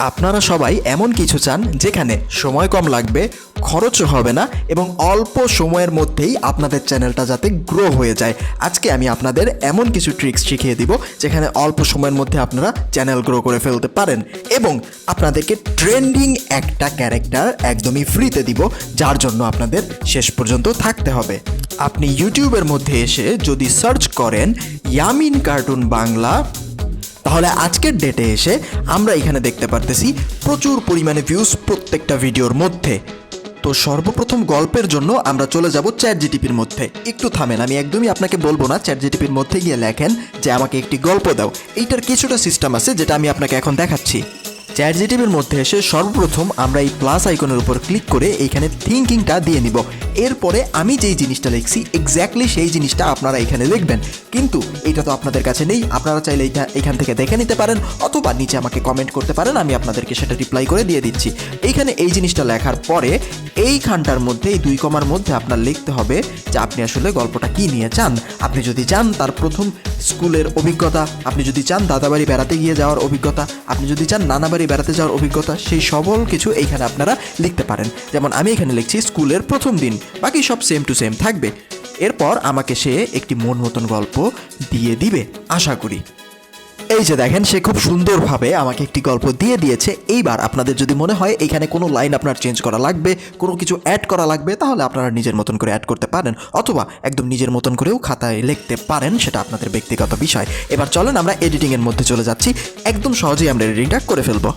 আপনারা সবাই এমন কিছু চান যেখানে সময় কম লাগবে, খরচও হবে না এবং অল্প সময়ের মধ্যেই আপনাদের চ্যানেলটা যাতে গ্রো হয়ে যায়। আজকে আমি আপনাদের এমন কিছু ট্রিক্স শিখিয়ে দিব যেখানে অল্প সময়ের মধ্যে আপনারা চ্যানেল গ্রো করে ফেলতে পারেন এবং আপনাদেরকে ট্রেন্ডিং একটা ক্যারেক্টার একদমই ফ্রিতে দিব, যার জন্য আপনাদের শেষ পর্যন্ত থাকতে হবে। আপনি ইউটিউবের মধ্যে এসে যদি সার্চ করেন ইয়ামিন কার্টুন বাংলা, তাহলে আজকের ডেটে এসে আমরা এখানে দেখতে পারতেছি প্রচুর পরিমাণে ভিউজ প্রত্যেকটা ভিডিওর মধ্যে। তো সর্বপ্রথম গল্পের জন্য আমরা চলে যাব চ্যাটজিটিপির মধ্যে। একটু থামেন, আমি একদমই আপনাকে বলবো না চ্যাটজিটিপির মধ্যে গিয়ে লেখেন যে আমাকে একটি গল্প দাও। এইটার কিছুটা সিস্টেম আছে যেটা আমি আপনাকে এখন দেখাচ্ছি। চ্যাটজিটিপির মধ্যে এসে সর্বপ্রথম আমরা এই প্লাস আইকনের উপর ক্লিক করে এইখানে থিঙ্কিংটা দিয়ে নিব। এরপরে আমি যেই জিনিসটা লিখছি এক্স্যাক্টলি সেই জিনিসটা আপনারা এখানে লিখবেন, কিন্তু এইটা তো আপনাদের কাছে নেই। আপনারা চাইলে এইটা এখান থেকে দেখে নিতে পারেন অথবা নিচে আমাকে কমেন্ট করতে পারেন, আমি আপনাদেরকে সেটা রিপ্লাই করে দিয়ে দিচ্ছি। এইখানে এই জিনিসটা লেখার পরে এইখানটার মধ্যে এই 2 কমার মধ্যে আপনার লিখতে হবে যে আপনি আসলে গল্পটা কি নিয়ে চান। আপনি যদি চান তার প্রথম স্কুলের অভিজ্ঞতা, আপনি যদি চান দাদাবাড়ি বেড়াতে গিয়ে যাওয়ার অভিজ্ঞতা, আপনি যদি চান নানাবাড়ি বেড়াতে যাওয়ার অভিজ্ঞতা, সেই সকল কিছু এইখানে আপনারা লিখতে পারেন। যেমন আমি এখানে লিখছি স্কুলের প্রথম দিন, বাকি সব সেম টু সেম থাকবে। এরপর আমাকে সে একটি মন মতন গল্প দিয়ে দিবে আশা করি। এই যে দেখেন, সে খুব সুন্দরভাবে আমাকে একটি গল্প দিয়ে দিয়েছে। এইবার আপনাদের যদি মনে হয় এখানে কোনো লাইন আপনার চেঞ্জ করা লাগবে, কোনো কিছু অ্যাড করা লাগবে, তাহলে আপনারা নিজের মতন করে অ্যাড করতে পারেন অথবা একদম নিজের মতন করেও খাতায় লিখতে পারেন, সেটা আপনাদের ব্যক্তিগত বিষয়। এবার চলেন আমরা এডিটিংয়ের মধ্যে চলে যাচ্ছি। একদম সহজেই আমরা এডিটিংটা করে ফেলবো।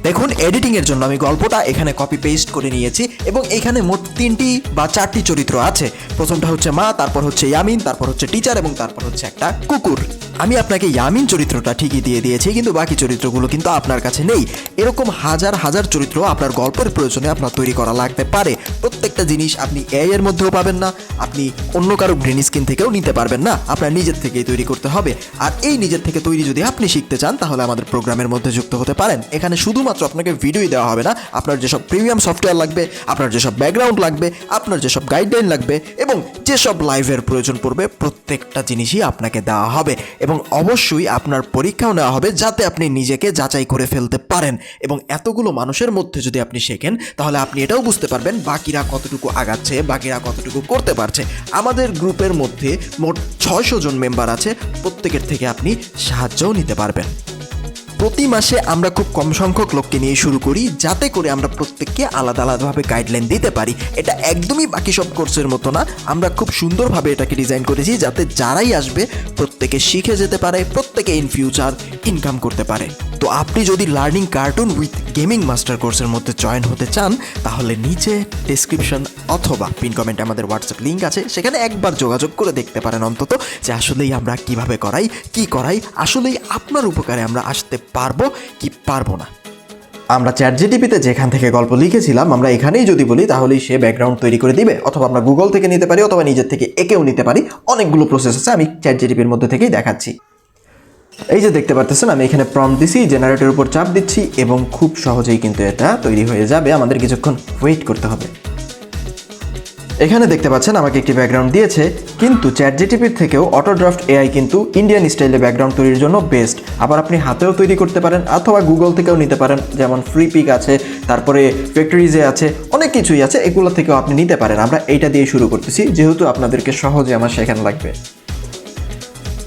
দেখুন, এডিটিংয়ের জন্য আমি গল্পটা এখানে কপি পেস্ট করে নিয়েছি এবং এখানে মোট 3টি বা 4টি চরিত্র আছে। প্রথমটা হচ্ছে মা, তারপর হচ্ছে ইয়ামিন, তারপর হচ্ছে টিচার এবং তারপর হচ্ছে একটা কুকুর। আমি আপনাকে ইয়ামিন চরিত্রটা ঠিকই দিয়ে দিয়েছি, কিন্তু বাকি চরিত্রগুলো কিন্তু আপনার কাছে নেই। এরকম হাজার হাজার চরিত্র আপনার গল্পের প্রয়োজনে আপনার তৈরি করা লাগতে পারে। প্রত্যেকটা জিনিস আপনি এআই এর মধ্যেও পাবেন না, আপনি অন্য কারো গ্রিন স্ক্রিন থেকেও নিতে পারবেন না, আপনার নিজের থেকেই তৈরি করতে হবে। আর এই নিজের থেকে তৈরি যদি আপনি শিখতে চান তাহলে আমাদের প্রোগ্রামের মধ্যে যুক্ত হতে পারেন। এখানে শুধুমাত্র আপনাকে ভিডিওই দেওয়া হবে না, আপনার যেসব প্রিমিয়াম সফটওয়্যার লাগবে, আপনার যেসব ব্যাকগ্রাউন্ড লাগবে, আপনার যেসব গাইডলাইন লাগবে এবং যেসব লাইভের প্রয়োজন পড়বে, প্রত্যেকটা জিনিসই আপনাকে দেওয়া হবে এবং অবশ্যই আপনার পরীক্ষাও নেওয়া হবে যাতে আপনি নিজেকে যাচাই করে ফেলতে পারেন। এবং এতগুলো মানুষের মধ্যে যদি আপনি শেখেন তাহলে আপনি এটাও বুঝতে পারবেন বাকিরা কতটুকু আগাচ্ছে, বাকিরা কতটুকু করতে পারছে। আমাদের গ্রুপের মধ্যে মোট 600 জন মেম্বার আছে, প্রত্যেকের থেকে আপনি সাহায্যও নিতে পারবেন। প্রতি মাসে আমরা খুব কম সংখ্যক লোককে নিয়ে শুরু করি যাতে করে আমরা প্রত্যেককে আলাদা আলাদাভাবে গাইডলাইন দিতে পারি। এটা একদমই বাকি সব কোর্সের মতো না, আমরা খুব সুন্দরভাবে এটাকে ডিজাইন করেছি যাতে যারাই আসবে প্রত্যেকে শিখে যেতে পারে, প্রত্যেকে ইন ফিউচার ইনকাম করতে পারে। তো আপনি যদি learning cartoon with gaming master কোর্সের মধ্যে জয়েন হতে চান তাহলে নিচে ডেসক্রিপশন অথবা পিন কমেন্টে আমাদের হোয়াটসঅ্যাপ লিঙ্ক আছে, সেখানে একবার যোগাযোগ করে দেখতে পারেন অন্তত যে আসলেই আমরা কিভাবে করাই, কি করাই, আসলেই আপনার উপকারে আমরা আসতে পারবো কি পারবো না। আমরা চ্যাটজিটিপিতে যেখান থেকে গল্প লিখেছিলাম আমরা এখানেই যদি বলি তাহলেই সে ব্যাকগ্রাউন্ড তৈরি করে দিবে, অথবা আমরা গুগল থেকে নিতে পারি অথবা নিজের থেকে একেও নিতে পারি। অনেকগুলো প্রসেস আছে, আমি চ্যাটজিটিপির মধ্যে থেকেই দেখাচ্ছি। এই যে দেখতে পারতেছেন আমি এখানে প্রম্পট দিছি, জেনারেটরের উপর চাপ দিচ্ছি এবং খুব সহজেই কিন্তু এটা তৈরি হয়ে যাবে। আমাদের কিছুক্ষণ ওয়েট করতে হবে। এখানে দেখতে পাচ্ছেন আমাকে একটি ব্যাকগ্রাউন্ড দিয়েছে, কিন্তু চ্যাটজিটিপির থেকেও অটোড্রাফট এআই কিন্তু ইন্ডিয়ান স্টাইলে ব্যাকগ্রাউন্ড তৈরির জন্য বেস্ট। আবার আপনি হাতেও তৈরি করতে পারেন অথবা গুগল থেকেও নিতে পারেন, যেমন ফ্রি পিক আছে, তারপরে ফ্যাক্টরিজে আছে, অনেক কিছুই আছে, এগুলো থেকেও আপনি নিতে পারেন। আমরা এইটা দিয়ে শুরু করতেছি যেহেতু আপনাদেরকে সহজে আমার শেখানো লাগবে।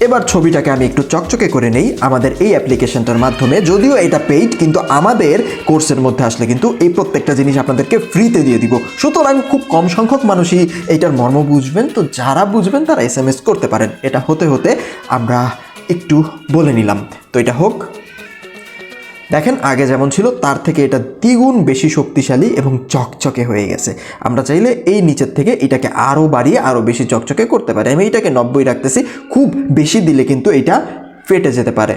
এবার ছবিটাকে আমি একটু চকচকে করে নেই আমাদের এই অ্যাপ্লিকেশনটার মাধ্যমে। যদিও এটা পেইড, কিন্তু আমাদের কোর্সের মধ্যে আসলে কিন্তু এই প্রত্যেকটা জিনিস আপনাদেরকে ফ্রিতে দিয়ে দিব। সুতরাং খুব কম সংখ্যক মানুষই এইটার মর্ম বুঝবেন, তো যারা বুঝবেন তারা SMS করতে পারেন। এটা হতে হতে আমরা একটু বলে নিলাম, তো এটা হোক। দেখেন আগে যেমন ছিল তার থেকে এটা দ্বিগুণ বেশি শক্তিশালী এবং চকচকে হয়ে গেছে। আমরা চাইলে এই নিচের থেকে এটাকে আরও বাড়িয়ে আরও বেশি চকচকে করতে পারি। আমি এটাকে 90 রাখতেছি, খুব বেশি দিলে কিন্তু এটা ফেটে যেতে পারে।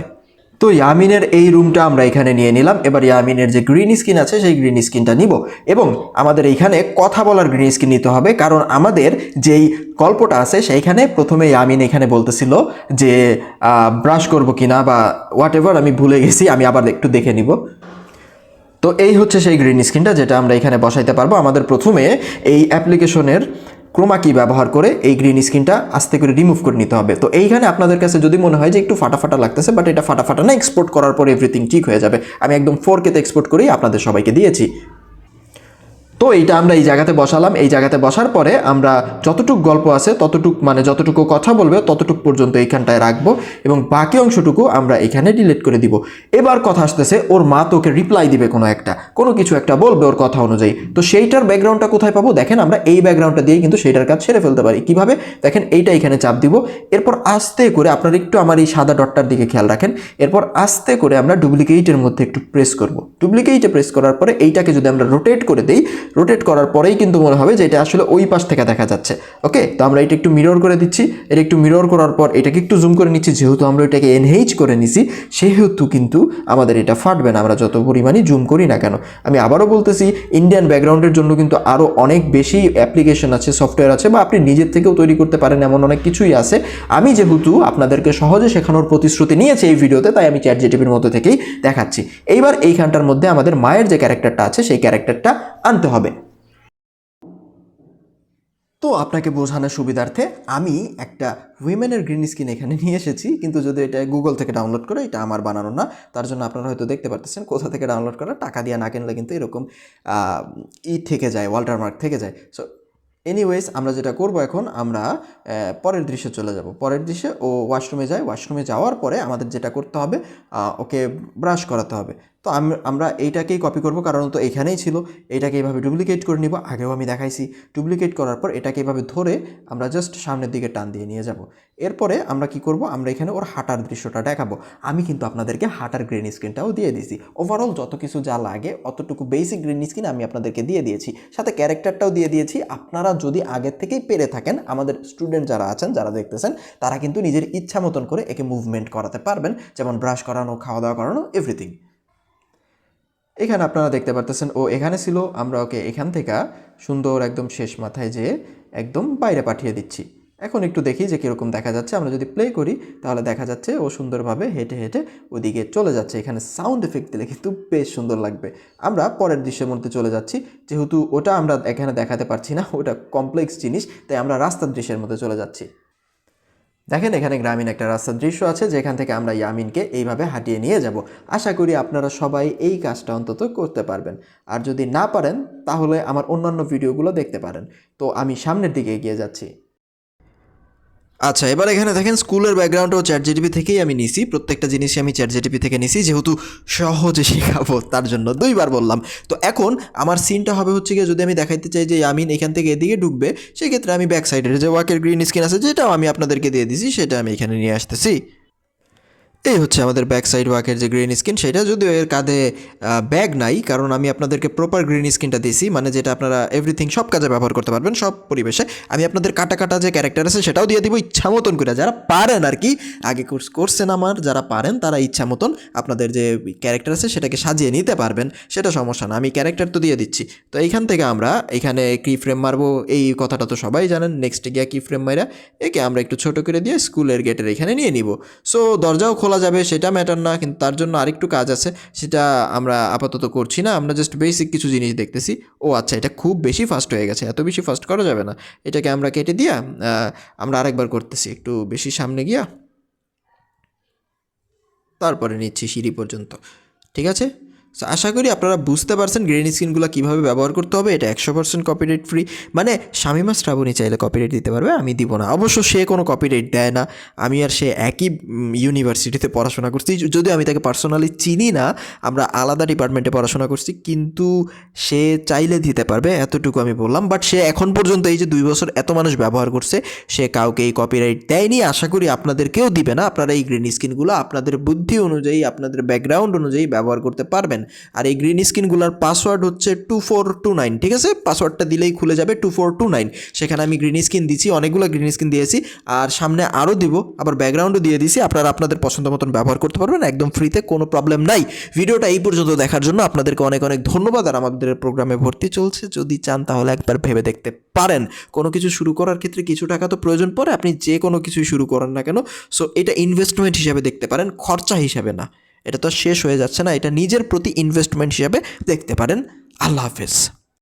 তো ইয়ামিনের এই রুমটা আমরা এখানে নিয়ে নিলাম। এবার ইয়ামিনের যে গ্রিন স্ক্রিন আছে সেই গ্রিন স্ক্রিনটা নিব এবং আমাদের এইখানে কথা বলার গ্রিন স্ক্রিন নিতে হবে, কারণ আমাদের যেই গল্পটা আছে সেইখানে প্রথমে ইয়ামিন এখানে বলতেছিল যে ব্রাশ করবো কিনা বা হোয়াট এভার, আমি ভুলে গেছি, আমি আবার একটু দেখে নিব। তো এই হচ্ছে সেই গ্রিন স্ক্রিনটা যেটা আমরা এখানে বসাইতে পারবো। আমাদের প্রথমে এই অ্যাপ্লিকেশনের ক্রোমা কি ব্যবহার করে এই গ্রিন স্ক্রিনটা আস্তে করে রিমুভ করে নিতে হবে। তো এইখানে আপনাদের কাছে যদি মনে হয় যে একটু ফাটা লাগতেছে, বাট এটা ফাটা না, এক্সপোর্ট করার পর এভরিথিং ঠিক হয়ে যাবে। আমি একদম 4K তে এক্সপোর্ট করেই আপনাদের সবাইকে দিয়েছি। তো এইটা আমরা এই জায়গাতে বসালাম। এই জায়গাতে বসার পরে আমরা যতটুকু গল্প আছে ততটুকু, মানে যতটুকু কথা বলবে ততটুকু পর্যন্ত এইখানটায় রাখবো এবং বাকি অংশটুকু আমরা এখানে ডিলিট করে দিব। এবার কথা আসতেছে, ওর মা তোকে রিপ্লাই দিবে কোনো কিছু একটা বলবে ওর কথা অনুযায়ী। তো সেইটার ব্যাকগ্রাউন্ডটা কোথায় পাবো? দেখেন আমরা এই ব্যাকগ্রাউন্ডটা দিয়ে কিন্তু সেইটার কাজ ছেড়ে ফেলতে পারি। কিভাবে? দেখেন এইটা এখানে চাপ দিব, এরপর আস্তে করে আপনারা একটু আমার এই সাদা ডটটার দিকে খেয়াল রাখেন, এরপর আস্তে করে আমরা ডুপ্লিকেটের মধ্যে একটু প্রেস করব। ডুপ্লিকেটে প্রেস করার পরে এইটাকে যদি আমরা রোটেট করে দিই, রোটেট করার পরেই কিন্তু মনে হবে যে এটা আসলে ওই পাশ থেকে দেখা যাচ্ছে। ওকে, তো আমরা এটা একটু মিরর করে দিচ্ছি। এটা একটু মিরর করার পর এটাকে একটু জুম করে নিচ্ছি। যেহেতু আমরা এটাকে এনহেজ করে নিছি সেহেতু কিন্তু আমাদের এটা ফাটবে না, আমরা যত পরিমাণই জুম করি না কেন। আমি আবারও বলতেছি, ইন্ডিয়ান ব্যাকগ্রাউন্ডের জন্য কিন্তু আরও অনেক বেশি অ্যাপ্লিকেশন আছে, সফটওয়্যার আছে, বা আপনি নিজের থেকেও তৈরি করতে পারেন, এমন অনেক কিছুই আছে। আমি যেহেতু আপনাদেরকে সহজে শেখানোর প্রতিশ্রুতি নিয়েছি এই ভিডিওতে, তাই আমি চ্যাটজিপিটির মধ্যে থেকেই দেখাচ্ছি। এইবার এইখানটার মধ্যে আমাদের মায়ের যে ক্যারেক্টারটা আছে সেই ক্যারেক্টারটা আনতে হবে। তো আপনাকে বোঝানোর সুবিধার্থে আমি একটা উইমেনের গ্রিন স্ক্রিন এখানে নিয়ে এসেছি, কিন্তু যদি এটা গুগল থেকে ডাউনলোড করে, এটা আমার বানানো না, তার জন্য আপনারা হয়তো দেখতে পারতেছেন কোথা থেকে ডাউনলোড করা। টাকা দিয়ে না কিনলে কিন্তু এরকম থেকে যায়, ওয়াটারমার্ক থেকে যায়। সো এনিওয়েজ, আমরা যেটা করব এখন, আমরা পরের দৃশ্যে চলে যাব। পরের দৃশ্যে ও ওয়াশরুমে যায়। ওয়াশরুমে যাওয়ার পরে আমাদের যেটা করতে হবে, ওকে ব্রাশ করাতে হবে। তো আমরা এইটাকেই কপি করব, কারণ তো এখানেই ছিল। এইটাকে এইভাবে ডুপ্লিকেট করে নিব, আগেও আমি দেখাইছি। ডুপ্লিকেট করার পর এটাকে এইভাবে ধরে আমরা জাস্ট সামনের দিকে টান দিয়ে নিয়ে যাব। এরপরে আমরা কি করব, আমরা এখানে ওর হাঁটার দৃশ্যটা দেখাবো। আমি কিন্তু আপনাদেরকে হাঁটার গ্রিন স্ক্রিনটাও দিয়ে দিয়েছি। ওভারঅল যত কিছু যা লাগে অতটুকু বেসিক গ্রিন স্ক্রিন আমি আপনাদেরকে দিয়ে দিয়েছি, সাথে ক্যারেক্টারটাও দিয়ে দিয়েছি। আপনারা যদি আগের থেকেই পেরে থাকেন, আমাদের স্টুডেন্ট যারা আছেন, যারা দেখতেছেন, তারা কিন্তু নিজের ইচ্ছা মতন করে একে মুভমেন্ট করাতে পারবেন, যেমন ব্রাশ করানো, খাওয়া দাওয়া করানো, এভরিথিং। এখানে আপনারা দেখতে পারতেছেন ও এখানে ছিল, আমরা ওকে এখান থেকে সুন্দর একদম শেষ মাথায় যেয়ে একদম বাইরে পাঠিয়ে দিচ্ছি। এখন একটু দেখি যে কীরকম দেখা যাচ্ছে। আমরা যদি প্লে করি তাহলে দেখা যাচ্ছে ও সুন্দরভাবে হেঁটে হেঁটে ওদিকে চলে যাচ্ছে। এখানে সাউন্ড এফেক্ট দিলে কিন্তু বেশ সুন্দর লাগবে। আমরা পরের দৃশ্যের মধ্যে চলে যাচ্ছি, যেহেতু ওটা আমরা এখানে দেখাতে পারছি না, ওটা কমপ্লেক্স জিনিস, তাই আমরা রাস্তার দৃশ্যের মধ্যে চলে যাচ্ছি। দেখেন এখানে গ্রামীণ একটা রাস্তার দৃশ্য আছে, যেখান থেকে আমরা ইয়ামিনকে এইভাবে হাঁটিয়ে নিয়ে যাব। আশা করি আপনারা সবাই এই কাজটা অন্তত করতে পারবেন। আর যদি না পারেন তাহলে আমার অন্যান্য ভিডিওগুলো দেখতে পারেন। তো আমি সামনের দিকে এগিয়ে যাচ্ছি। আচ্ছা, এবার এখানে দেখেন স্কুলের ব্যাকগ্রাউন্ডও চ্যাটজিপিটি থেকেই আমি নিছি। প্রত্যেকটা জিনিসই আমি চ্যাটজিপিটি থেকে নিছি, যেহেতু সহজে শেখাবো তার জন্য 2বার বললাম। তো এখন আমার সিনটা হবে হচ্ছে গিয়ে, যদি আমি দেখাইতে চাই যে ইয়ামিন এখান থেকে এদিকে ঢুকবে, সেক্ষেত্রে আমি ব্যাক সাইডের যে ওয়াকের গ্রিন স্ক্রিন আছে, যেটাও আমি আপনাদেরকে দিয়ে দিছি, সেটা আমি এখানে নিয়ে আসতেছি। এই হচ্ছে আমাদের ব্যাক সাইড ওয়াকের যে গ্রিন স্ক্রিন, সেটা যদিও এর কাঁধে ব্যাগ নাই, কারণ আমি আপনাদেরকে প্রপার গ্রিন স্ক্রিনটা দিয়েছি, মানে যেটা আপনারা এভরিথিং সব কাজে ব্যবহার করতে পারবেন, সব পরিবেশে। আমি আপনাদের কাটা যে ক্যারেক্টার আছে সেটাও দিয়ে দিব ইচ্ছা মতন করে, যারা পারেন আর কি। আগে কোর্স করছেন আমার, যারা পারেন তারা ইচ্ছা মতন আপনাদের যে ক্যারেক্টার আছে সেটাকে সাজিয়ে নিতে পারবেন, সেটা সমস্যা না। আমি ক্যারেক্টার তো দিয়ে দিচ্ছি। তো এইখান থেকে আমরা এখানে কি ফ্রেম মারবো, এই কথাটা তো সবাই জানেন। নেক্সটে গিয়ে কি ফ্রেম মারা একে আমরা একটু ছোট করে দিয়ে স্কুলের গেটের এখানে নিয়ে নিব। সো দরজাও খোলা যাবে, সেটা ম্যাটার না, কিন্তু তার জন্য আরেকটু কাজ আছে, সেটা আমরা আপাতত করছি না। আমরা জাস্ট বেসিক কিছু জিনিস দেখতেছি। ও আচ্ছা, এটা খুব বেশি ফাস্ট হয়ে গেছে, এত বেশি ফাস্ট করা যাবে না। এটাকে আমরা কেটে দিয়া আমরা আরেকবার করতেছি, একটু বেশি সামনে গিয়া তারপরে নিচ্ছি সিঁড়ি পর্যন্ত। ঠিক আছে, আশা করি আপনারা বুঝতে পারছেন গ্রিন স্ক্রিনগুলো কীভাবে ব্যবহার করতে হবে। এটা 100% কপিরাইট ফ্রি, মানে শামিমা শ্রাবণী চাইলে কপিরাইট দিতে পারবে, আমি দিব না। অবশ্য সে কোনো কপিরাইট দেয় না, আমি আর সে একই ইউনিভার্সিটিতে পড়াশোনা করছি, যদিও আমি তাকে পার্সোনালি চিনি না, আমরা আলাদা ডিপার্টমেন্টে পড়াশোনা করছি, কিন্তু সে চাইলে দিতে পারবে, এতটুকু আমি বললাম। বাট সে এখন পর্যন্ত এই যে 2 বছর এত মানুষ ব্যবহার করছে, সে কাউকে এই কপিরাইট দেয়নি। আশা করি আপনাদেরকেও দিবে না। আপনারা এই গ্রিন স্ক্রিনগুলো আপনাদের বুদ্ধি অনুযায়ী, আপনাদের ব্যাকগ্রাউন্ড অনুযায়ী ব্যবহার করতে পারবেন। আর এই গ্রিন স্ক্রিনগুলোর পাসওয়ার্ড হচ্ছে 2429, ঠিক আছে? পাসওয়ার্ডটা দিলেই খুলে যাবে 2429। সেখানে আমি গ্রিন স্ক্রিন দিচ্ছি, অনেকগুলো গ্রিন স্ক্রিন দিয়েছি, আর সামনে আরও দিব, আবার ব্যাকগ্রাউন্ডও দিয়ে দিয়েছি। আপনারা আপনাদের পছন্দ মতন ব্যবহার করতে পারবেন একদম ফ্রিতে, কোনো প্রবলেম নাই। ভিডিওটা এই পর্যন্ত দেখার জন্য আপনাদেরকে অনেক অনেক ধন্যবাদ। আর আমাদের প্রোগ্রামে ভর্তি চলছে, যদি চান তাহলে একবার ভেবে দেখতে পারেন। কোনো কিছু শুরু করার ক্ষেত্রে কিছু টাকা তো প্রয়োজন পড়ে, আপনি যে কোনো কিছুই শুরু করেন না কেন। সো এটা ইনভেস্টমেন্ট হিসাবে দেখতে পারেন, খরচা হিসাবে না। এটা তো শেষ হয়ে যাচ্ছে না, এটা নিজের প্রতি ইনভেস্টমেন্ট হিসাবে দেখতে পারেন। আল্লাহ হাফেজ।